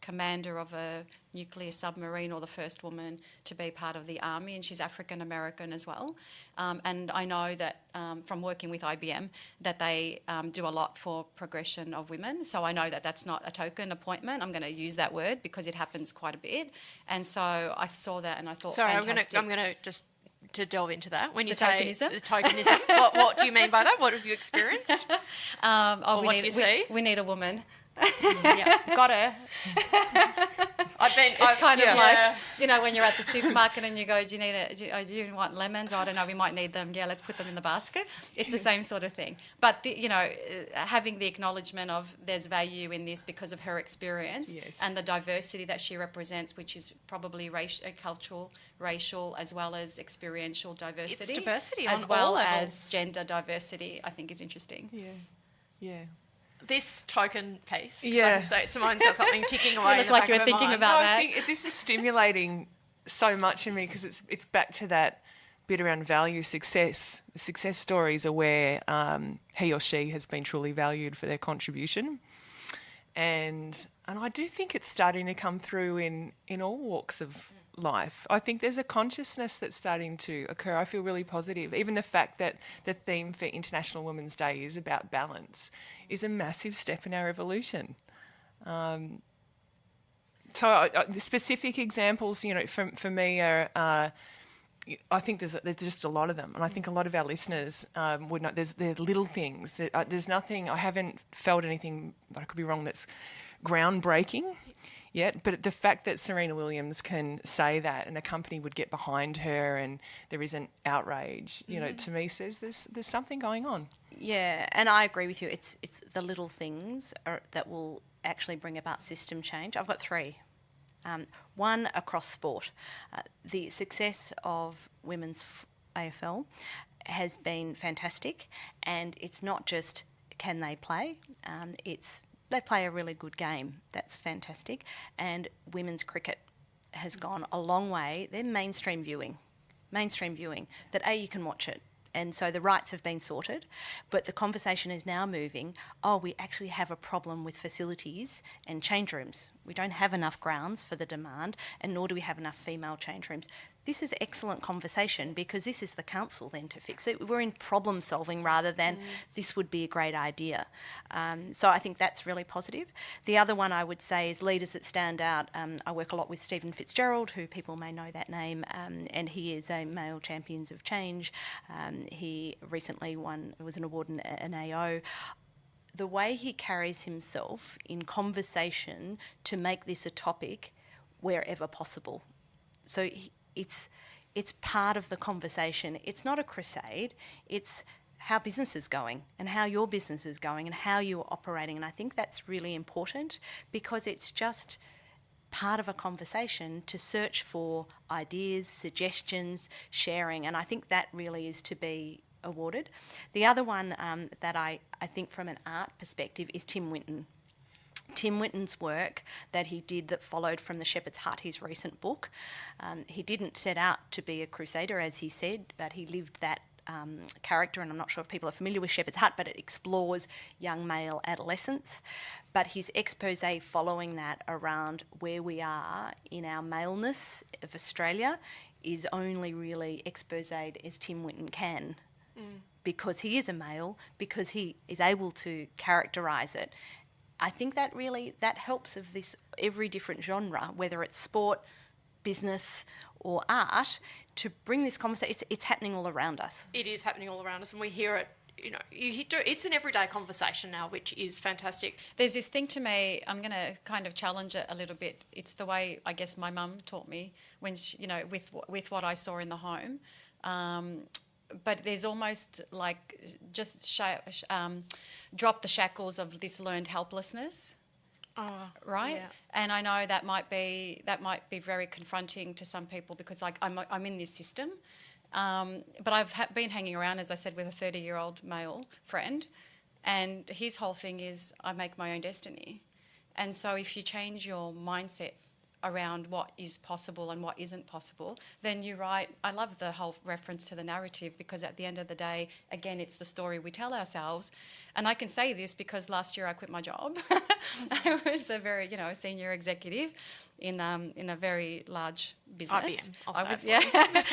commander of a nuclear submarine, or the first woman to be part of the army, and she's African American as well. And I know that from working with IBM that they do a lot for progression of women. So I know that that's not a token appointment. I'm going to use that word because it happens quite a bit. And so I saw that and I thought, sorry, fantastic. I'm going to just to delve into that. When you The say tokenism? the tokenism, what do you mean by that? What have you experienced? What do you see? We need a woman. Got her. It's kind of like, when you're at the supermarket and you go, do you want lemons? Oh, I don't know, we might need them. Yeah, let's put them in the basket. It's the same sort of thing. But, having the acknowledgement of there's value in this because of her experience and the diversity that she represents, which is probably cultural, racial, as well as experiential diversity. It's diversity as on well all levels. as gender diversity, I think is interesting. Yeah. This token piece, I can say Simone's got something ticking away. You look like you were thinking about that. I think this is stimulating so much in me, because it's back to that bit around value success. The success stories are where he or she has been truly valued for their contribution, and I do think it's starting to come through in all walks of life. I think there's a consciousness that's starting to occur. I feel really positive. Even the fact that the theme for International Women's Day is about balance is a massive step in our evolution. So the specific examples, for me are, I think there's just a lot of them, and I think a lot of our listeners would know. There's little things. There's nothing. I haven't felt anything, but I could be wrong, that's groundbreaking yet, but the fact that Serena Williams can say that and a company would get behind her and there isn't outrage, to me says there's something going on. Yeah, and I agree with you. It's the little things that will actually bring about system change. I've got three. One, across sport. The success of women's AFL has been fantastic, and it's not just can they play, it's they play a really good game. That's fantastic. And women's cricket has gone a long way. They're mainstream viewing, that you can watch it. And so the rights have been sorted, but the conversation is now moving, we actually have a problem with facilities and change rooms. We don't have enough grounds for the demand, and nor do we have enough female change rooms. This is excellent conversation because this is the council then to fix it. We're in problem solving rather than this would be a great idea. So I think that's really positive. The other one I would say is leaders that stand out. I work a lot with Stephen Fitzgerald, who people may know that name, and he is a Male Champions of Change. He recently was an award in an AO. The way he carries himself in conversation to make this a topic wherever possible. So it's part of the conversation. It's not a crusade. It's how business is going and how your business is going and how you're operating. And I think that's really important because it's just part of a conversation to search for ideas, suggestions, sharing. And I think that really is to be awarded. The other one that I think from an art perspective is Tim Winton. Tim Winton's work that he did that followed from The Shepherd's Hut, his recent book. He didn't set out to be a crusader, as he said, but he lived that character, and I'm not sure if people are familiar with Shepherd's Hut, but it explores young male adolescence. But his expose following that around where we are in our maleness of Australia is only really exposed as Tim Winton can. Because he is a male, because he is able to characterise it. I think that helps of this every different genre, whether it's sport, business or art, to bring this conversation. It's happening all around us. It is happening all around us, and we hear it. It's an everyday conversation now, which is fantastic. There's this thing to me, I'm going to kind of challenge it a little bit. It's the way I guess my mum taught me when she, with what I saw in the home. But there's almost like just drop the shackles of this learned helplessness, right? Yeah. And I know that might be very confronting to some people because like I'm in this system, but I've been hanging around, as I said, with a 30-year-old male friend, and his whole thing is I make my own destiny, and so if you change your mindset around what is possible and what isn't possible, then you're right. I love the whole reference to the narrative because at the end of the day, again, it's the story we tell ourselves. And I can say this because last year I quit my job. I was a very, senior executive in a very large business. IBM,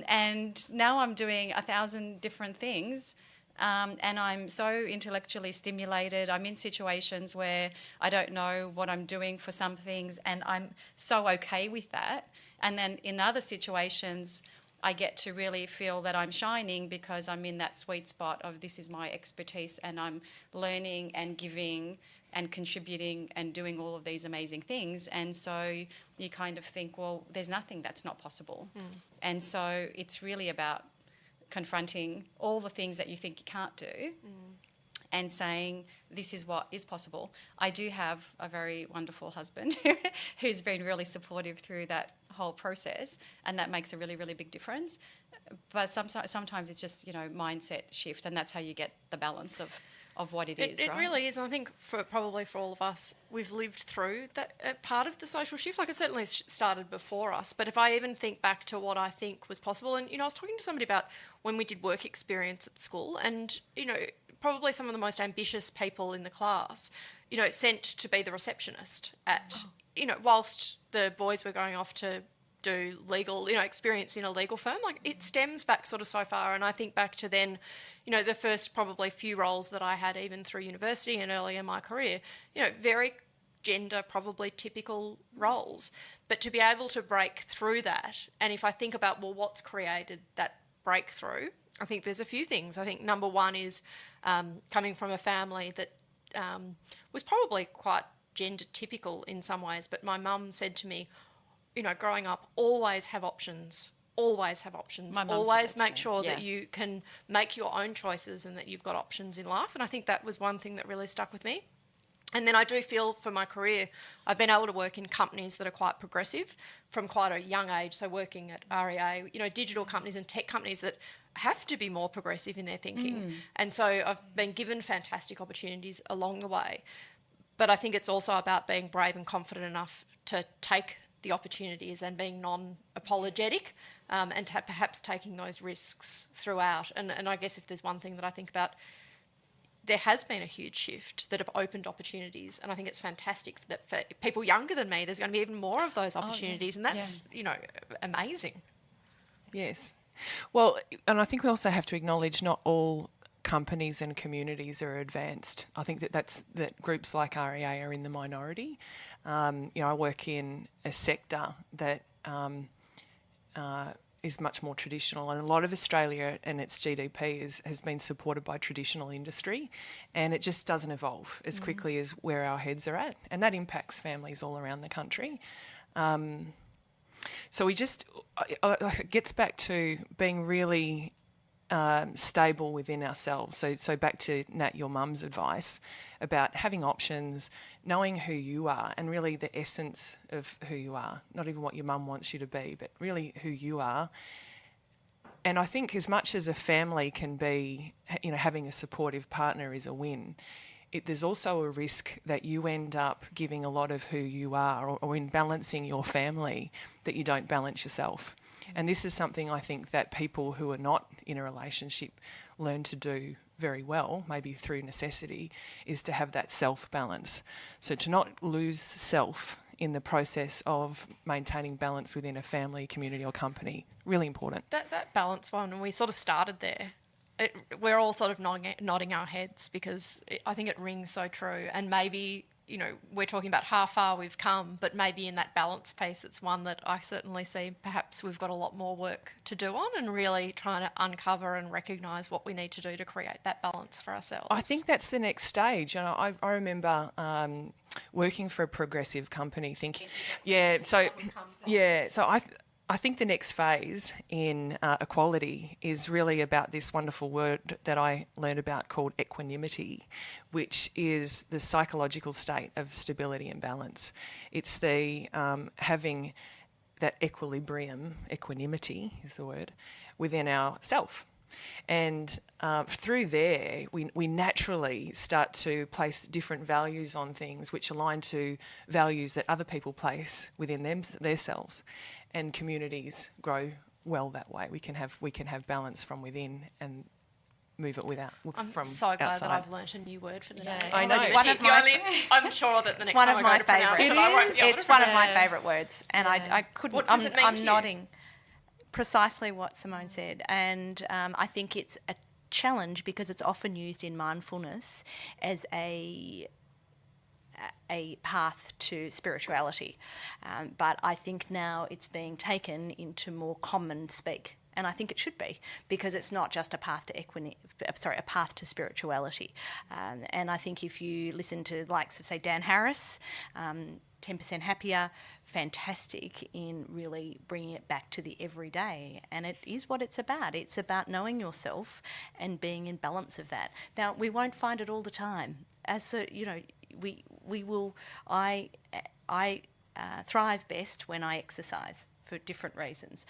and now I'm doing 1,000 different things. And I'm so intellectually stimulated. I'm in situations where I don't know what I'm doing for some things, and I'm so okay with that. And then in other situations, I get to really feel that I'm shining because I'm in that sweet spot of this is my expertise, and I'm learning and giving and contributing and doing all of these amazing things. And so you kind of think, well, there's nothing that's not possible. And so it's really about confronting all the things that you think you can't do and saying this is what is possible. I do have a very wonderful husband who's been really supportive through that whole process, and that makes a really, really big difference. But sometimes it's just, mindset shift, and that's how you get the balance of what it is, It right? really is. And I think probably for all of us, we've lived through that part of the social shift. Like it certainly started before us. But if I even think back to what I think was possible, and, I was talking to somebody about when we did work experience at school, and, probably some of the most ambitious people in the class, sent to be the receptionist at, whilst the boys were going off to do legal, experience in a legal firm. Like it stems back sort of so far. And I think back to then, the first probably few roles that I had even through university and early in my career, very gender probably typical roles. But to be able to break through that, and if I think about, well, what's created that breakthrough, I think there's a few things. I think number one is coming from a family that was probably quite gender typical in some ways, but my mum said to me, growing up, always have options. Always have options. My mum said Always that to make me, sure yeah. that you can make your own choices and that you've got options in life. And I think that was one thing that really stuck with me. And then I do feel for my career, I've been able to work in companies that are quite progressive from quite a young age. So working at REA, digital companies and tech companies that have to be more progressive in their thinking. And so I've been given fantastic opportunities along the way. But I think it's also about being brave and confident enough to take the opportunities and being non-apologetic and perhaps taking those risks throughout. And I guess if there's one thing that I think about, there has been a huge shift that have opened opportunities, and I think it's fantastic that for people younger than me, there's going to be even more of those opportunities, and that's, amazing. Yes. Well, and I think we also have to acknowledge not all companies and communities are advanced. I think that groups like REA are in the minority. I work in a sector that is much more traditional, and a lot of Australia and its GDP has been supported by traditional industry, and it just doesn't evolve as quickly as where our heads are at, and that impacts families all around the country. So it gets back to being really stable within ourselves. So back to Nat, your mum's advice about having options, knowing who you are, and really the essence of who you are, not even what your mum wants you to be, but really who you are. And I think as much as a family can be, having a supportive partner is a win, there's also a risk that you end up giving a lot of who you are, or in balancing your family, that you don't balance yourself. And this is something I think that people who are not in a relationship learn to do very well, maybe through necessity, is to have that self-balance. So to not lose self in the process of maintaining balance within a family, community or company, really important. That balance one, and we sort of started there. We're all sort of nodding our heads because I think it rings so true. And maybe, we're talking about how far we've come, but maybe in that balance piece, it's one that I certainly see perhaps we've got a lot more work to do on, and really trying to uncover and recognise what we need to do to create that balance for ourselves. I think that's the next stage. I remember working for a progressive company thinking, so I think the next phase in equality is really about this wonderful word that I learned about called equanimity, which is the psychological state of stability and balance. It's the having that equanimity is the word, within ourself. And through there, we naturally start to place different values on things which align to values that other people place within themselves. And communities grow well that way. We can have balance from within and move it from outside. I'm so glad that I've learnt a new word for the day. I know. I'm sure that the next time I go to pronounce it, I won't be able to It's one of my favourite words, and I couldn't. What does it mean to I'm you? nodding. Precisely what Simone said, and I think it's a challenge because it's often used in mindfulness as a path to spirituality, but I think now it's being taken into more common speak, and I think it should be, because it's not just a path to a path to spirituality. And I think if you listen to likes of, say, Dan Harris, 10% Happier, fantastic in really bringing it back to the everyday, and it is what it's about. It's about knowing yourself and being in balance of that. Now, we won't find it all the time. We will. I thrive best when I exercise for different reasons,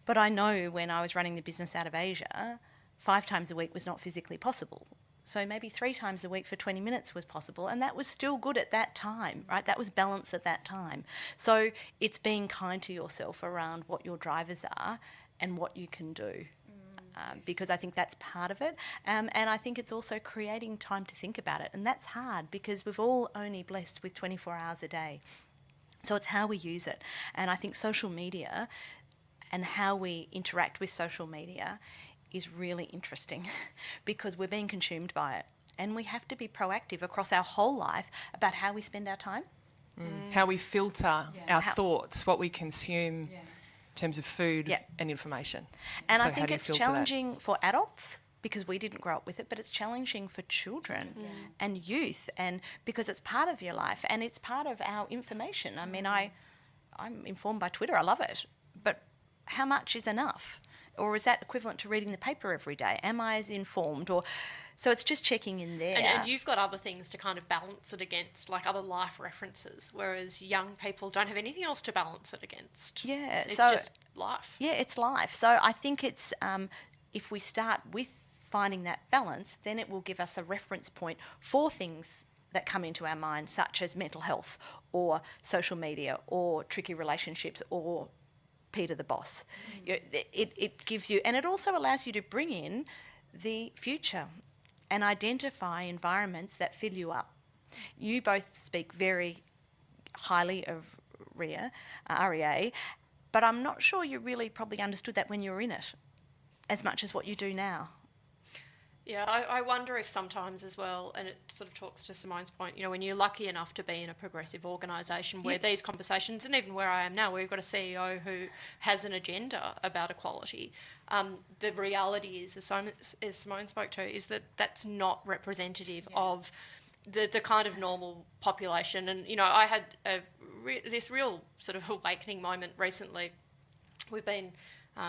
but I know when I was running the business out of Asia, 5 times a week was not physically possible. So maybe 3 times a week for 20 minutes was possible, and that was still good at that time, right? That was balance at that time. So it's being kind to yourself around what your drivers are and what you can do. Because I think that's part of it. And I think it's also creating time to think about it. And that's hard because we've all only blessed with 24 hours a day. So it's how we use it. And I think social media and how we interact with social media is really interesting because we're being consumed by it. And we have to be proactive across our whole life about how we spend our time. How we filter our thoughts, what we consume in terms of food and information. And So I think how do you it's filter challenging for adults because we didn't grow up with it, but it's challenging for children and youth, and because it's part of your life and it's part of our information. I mean, I'm informed by Twitter. I love it. But how much is enough? Or is that equivalent to reading the paper every day? Am I as informed? Or so it's just checking in there. And you've got other things to kind of balance it against, like other life references, whereas young people don't have anything else to balance it against. Yeah. It's so, just life. Yeah, it's life. So I think it's if we start with finding that balance, then it will give us a reference point for things that come into our mind, such as mental health or social media or tricky relationships or Peter the boss. It gives you, and it also allows you to bring in the future and identify environments that fill you up. You both speak very highly of REA, but I'm not sure you really probably understood that when you were in it as much as what you do now. Yeah, I wonder if sometimes as well, and it sort of talks to Simone's point, you know, when you're lucky enough to be in a progressive organisation where these conversations, and even where I am now, where we've got a CEO who has an agenda about equality, the reality is, as Simone spoke to, is that that's not representative of the kind of normal population. And, you know, I had this real sort of awakening moment recently. We've been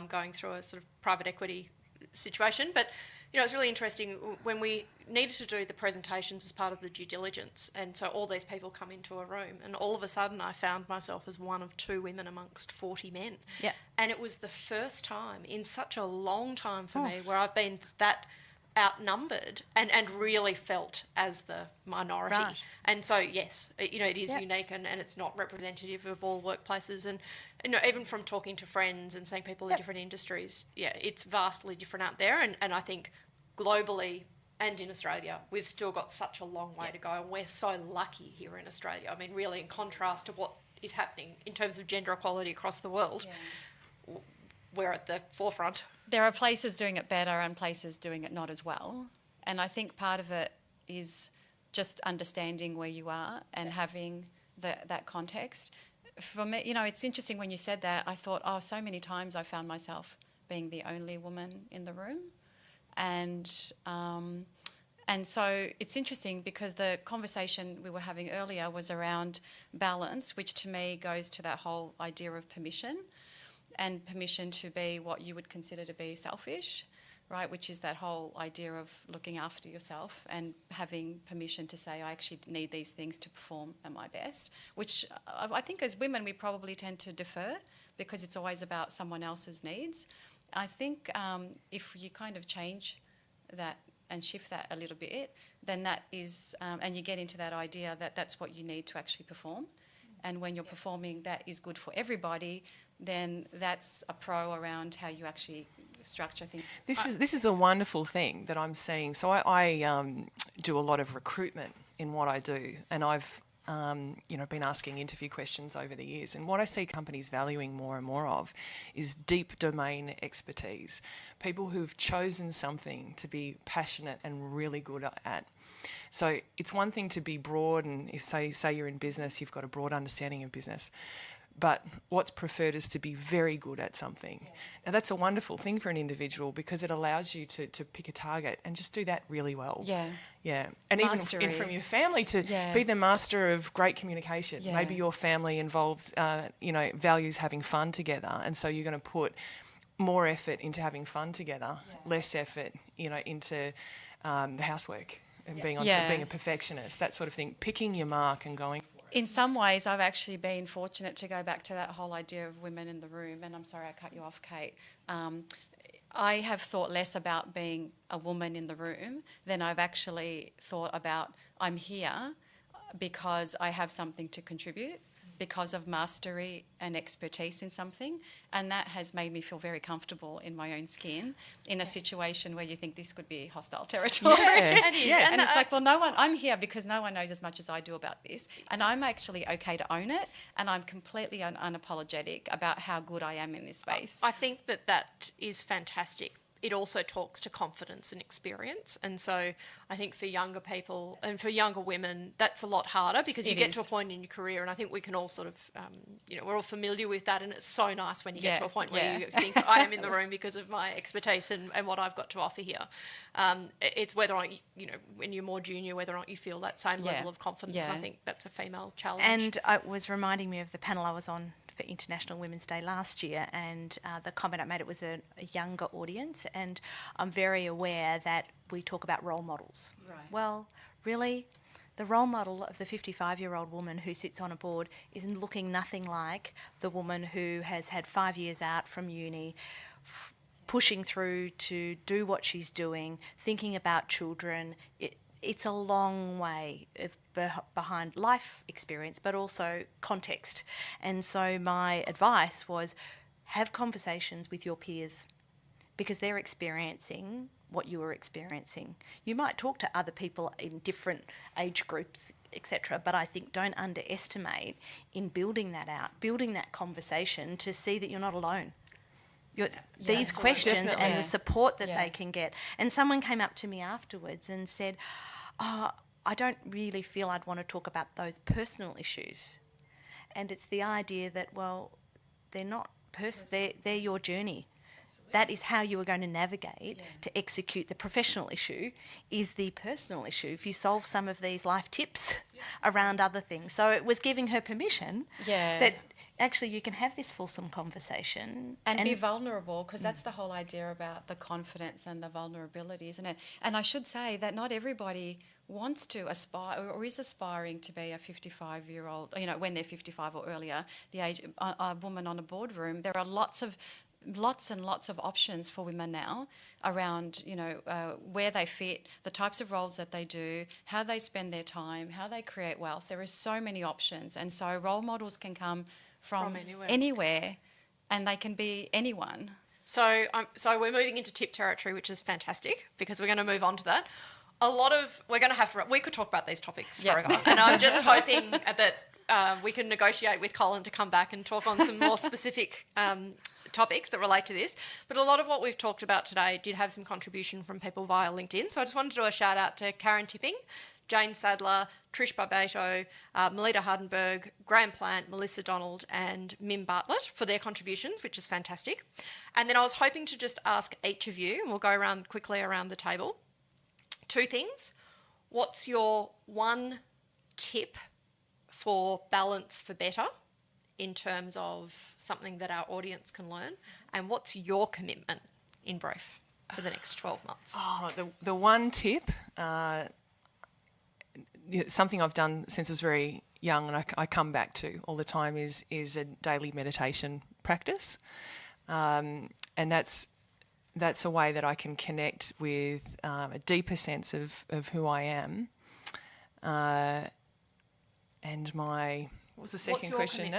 going through a sort of private equity situation, but you know, it's really interesting when we needed to do the presentations as part of the due diligence, and so all these people come into a room, and all of a sudden I found myself as one of 2 women amongst 40 men. Yeah. And it was the first time in such a long time for me where I've been that outnumbered and really felt as the minority. Right. And so, yes, you know, it is unique and it's not representative of all workplaces. And, you know, even from talking to friends and seeing people in different industries, it's vastly different out there. And I think globally and in Australia, we've still got such a long way to go. And we're so lucky here in Australia. I mean, really, in contrast to what is happening in terms of gender equality across the world, we're at the forefront. There are places doing it better and places doing it not as well. And I think part of it is just understanding where you are and having that context. For me, you know, it's interesting when you said that, I thought, so many times I found myself being the only woman in the room. And so it's interesting because the conversation we were having earlier was around balance, which to me goes to that whole idea of permission. And permission to be what you would consider to be selfish, right? Which is that whole idea of looking after yourself and having permission to say, I actually need these things to perform at my best, which I think as women we probably tend to defer because it's always about someone else's needs. I think if you kind of change that and shift that a little bit, then that is, and you get into that idea that that's what you need to actually perform. And when you're performing, that is good for everybody, then that's a pro around how you actually structure things. This is a wonderful thing that I'm seeing. So I do a lot of recruitment in what I do, and I've been asking interview questions over the years. And what I see companies valuing more and more of is deep domain expertise. People who've chosen something to be passionate and really good at. So it's one thing to be broad, and if say you're in business, you've got a broad understanding of business. But what's preferred is to be very good at something. Yeah. Now that's a wonderful thing for an individual because it allows you to pick a target and just do that really well. Yeah. Yeah. And Mastery. even from your family to be the master of great communication. Yeah. Maybe your family involves, values having fun together, and so you're going to put more effort into having fun together, less effort, into the housework and being a perfectionist, that sort of thing. Picking your mark and going. In some ways, I've actually been fortunate to go back to that whole idea of women in the room, and I'm sorry I cut you off, Kate. I have thought less about being a woman in the room than I've actually thought about I'm here because I have something to contribute, because of mastery and expertise in something, and that has made me feel very comfortable in my own skin in a situation where you think this could be hostile territory. It is. Yeah. And it's like, well, I'm here because no one knows as much as I do about this, and I'm actually okay to own it, and I'm completely unapologetic about how good I am in this space. I think that is fantastic. it also talks to confidence and experience. And so I think for younger people and for younger women, that's a lot harder because you get to a point in your career, and I think we can all sort of, we're all familiar with that, and it's so nice when you get to a point where you think, I am in the room because of my expertise and what I've got to offer here. It's whether or not, when you're more junior, whether or not you feel that same level of confidence. Yeah. And I think that's a female challenge. And it was reminding me of the panel I was on for International Women's Day last year, and the comment I made, it was a younger audience, and I'm very aware that we talk about role models. Right. Well, really, the role model of the 55-year-old woman who sits on a board is looking nothing like the woman who has had 5 years out from uni, pushing through to do what she's doing, thinking about children. It's a long way behind life experience, but also context. And so my advice was have conversations with your peers because they're experiencing what you are experiencing. You might talk to other people in different age groups, etc., but I think don't underestimate in building that out, building that conversation to see that you're not alone. These questions and the support that they can get. And someone came up to me afterwards and said, I don't really feel I'd want to talk about those personal issues. And it's the idea that, well, they're not they're your journey. Absolutely. That is how you are going to navigate to execute the professional issue is the personal issue. If you solve some of these life tips around other things. So it was giving her permission that actually you can have this fulsome conversation. And be vulnerable, because that's the whole idea about the confidence and the vulnerability, isn't it? And I should say that not everybody wants to aspire or is aspiring to be a 55-year-old, when they're 55 or earlier, the age, a woman on a boardroom. There are lots and lots of options for women now around, where they fit, the types of roles that they do, how they spend their time, how they create wealth. There are so many options. And so role models can come from anywhere, and they can be anyone. So we're moving into tip territory, which is fantastic because we're going to move on to that. We could talk about these topics forever, and I'm just hoping that we can negotiate with Colin to come back and talk on some more specific topics that relate to this. But a lot of what we've talked about today did have some contribution from people via LinkedIn. So I just wanted to do a shout out to Karen Tipping, Jane Sadler, Trish Barbato, Melita Hardenberg, Graham Plant, Melissa Donald and Mim Bartlett for their contributions, which is fantastic. And then I was hoping to just ask each of you, and we'll go quickly around the table, 2 things. What's your one tip for balance for better in terms of something that our audience can learn? And what's your commitment in brief for the next 12 months? Oh, the one tip, something I've done since I was very young and I come back to all the time is a daily meditation practice. And that's a way that I can connect with a deeper sense of who I am. And what was the second question?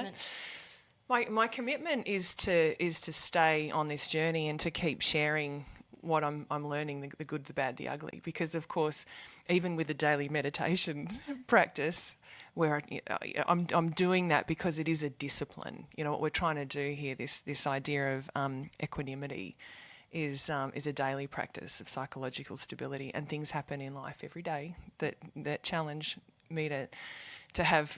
My commitment is to stay on this journey and to keep sharing what I'm learning, the good, the bad, the ugly. Because of course, even with the daily meditation practice, where I'm doing that because it is a discipline. What we're trying to do here, this idea of equanimity, is a daily practice of psychological stability, and things happen in life every day that challenge me to have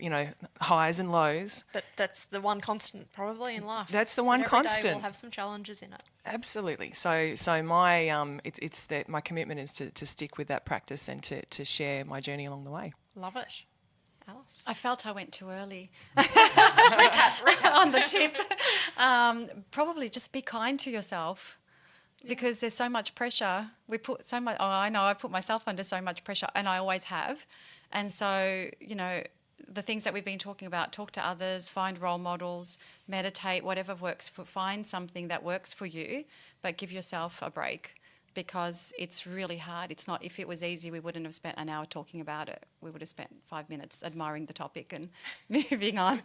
highs and lows. But that's the one constant probably in life. That's the one constant. Every day we'll have some challenges in it. Absolutely. So my it's that my commitment is to stick with that practice and to share my journey along the way. Love it. Alice? I felt I went too early on the tip. Probably just be kind to yourself. Because there's so much pressure. We put so much. Oh, I know. I put myself under so much pressure, and I always have. And so, the things that we've been talking about: talk to others, find role models, meditate, whatever works. Find something that works for you, but give yourself a break because it's really hard. It's not. If it was easy, we wouldn't have spent an hour talking about it. We would have spent 5 minutes admiring the topic and moving on.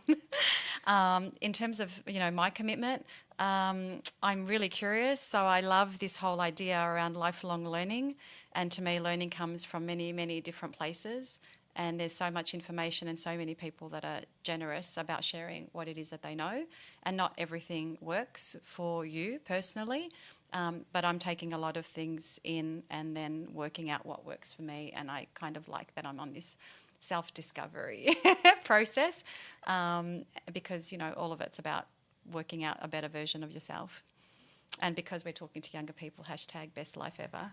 In terms of my commitment. I'm really curious, so I love this whole idea around lifelong learning, and to me learning comes from many, many different places, and there's so much information and so many people that are generous about sharing what it is that they know, and not everything works for you personally, But I'm taking a lot of things in and then working out what works for me. And I kind of like that I'm on this self-discovery process because, you know, all of it's about working out a better version of yourself. And because we're talking to younger people, hashtag best life ever.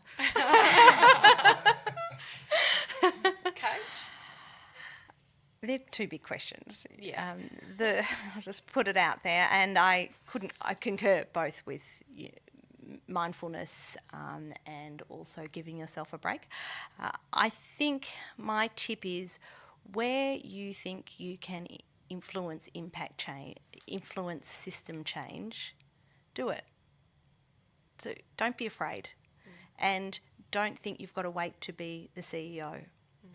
Kate? They're two big questions. Yeah. I'll just put it out there, and I concur both with mindfulness and also giving yourself a break. I think my tip is where you think you can influence impact change, influence system change, do it. So don't be afraid, and don't think you've got to wait to be the CEO.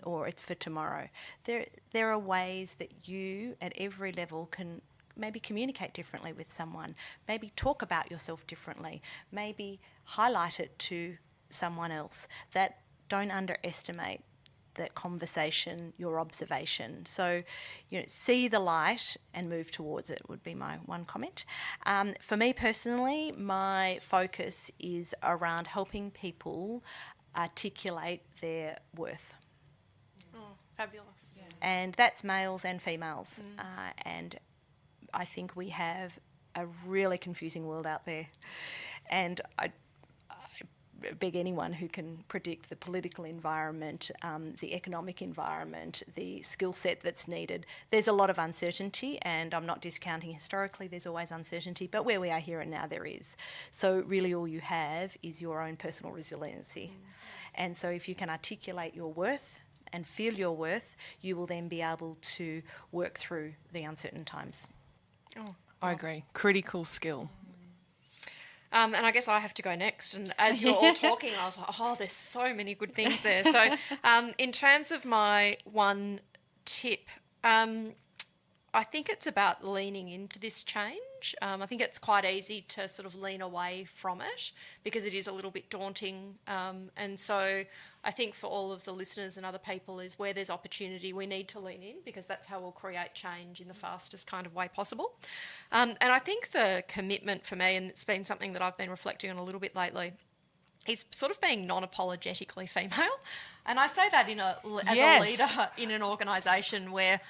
Or it's for tomorrow. There are ways that you at every level can maybe communicate differently with someone, maybe talk about yourself differently, maybe highlight it to someone else. That don't underestimate that conversation, your observation. So, you know, see the light and move towards it would be my one comment. For me personally, my focus is around helping people articulate their worth. Fabulous. And that's males and females. And I think we have a really confusing world out there. And I beg anyone who can predict the political environment, the economic environment, the skill set that's needed. There's a lot of uncertainty, and I'm not discounting historically, there's always uncertainty, but where we are here and now there is. So really all you have is your own personal resiliency. And so if you can articulate your worth and feel your worth, you will then be able to work through the uncertain times. I agree. Critical skill. And I guess I have to go next. And as you're all talking, I was like, oh, there's so many good things there. So in terms of my one tip, I think it's about leaning into this change. I think it's quite easy to sort of lean away from it because it is a little bit daunting. And so I think for all of the listeners and other people is where there's opportunity, we need to lean in because that's how we'll create change in the fastest kind of way possible. And I think the commitment for me, and it's been something that I've been reflecting on a little bit lately, is sort of being non-apologetically female. And I say that as a leader in an organisation where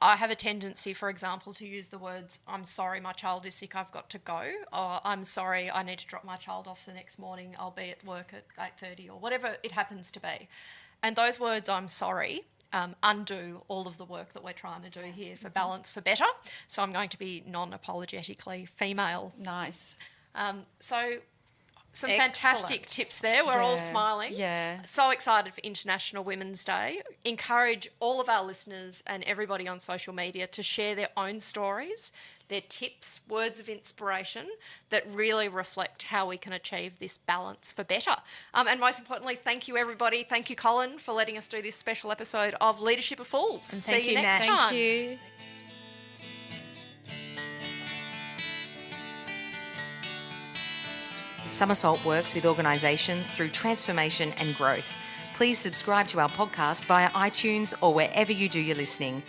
I have a tendency, for example, to use the words, I'm sorry, my child is sick, I've got to go, or I'm sorry, I need to drop my child off the next morning, I'll be at work at 8:30, or whatever it happens to be. And those words, I'm sorry, undo all of the work that we're trying to do here for Balance for Better. So I'm going to be non-apologetically female. Nice. So some Excellent. fantastic tips there. We're all smiling. Yeah. So excited for International Women's Day. Encourage all of our listeners and everybody on social media to share their own stories, their tips, words of inspiration that really reflect how we can achieve this balance for better. And most importantly, thank you, everybody. Thank you, Colin, for letting us do this special episode of Leadership of Fools. And See thank you you, next Nat. time. Thank you. Somersault works with organisations through transformation and growth. Please subscribe to our podcast via iTunes or wherever you do your listening.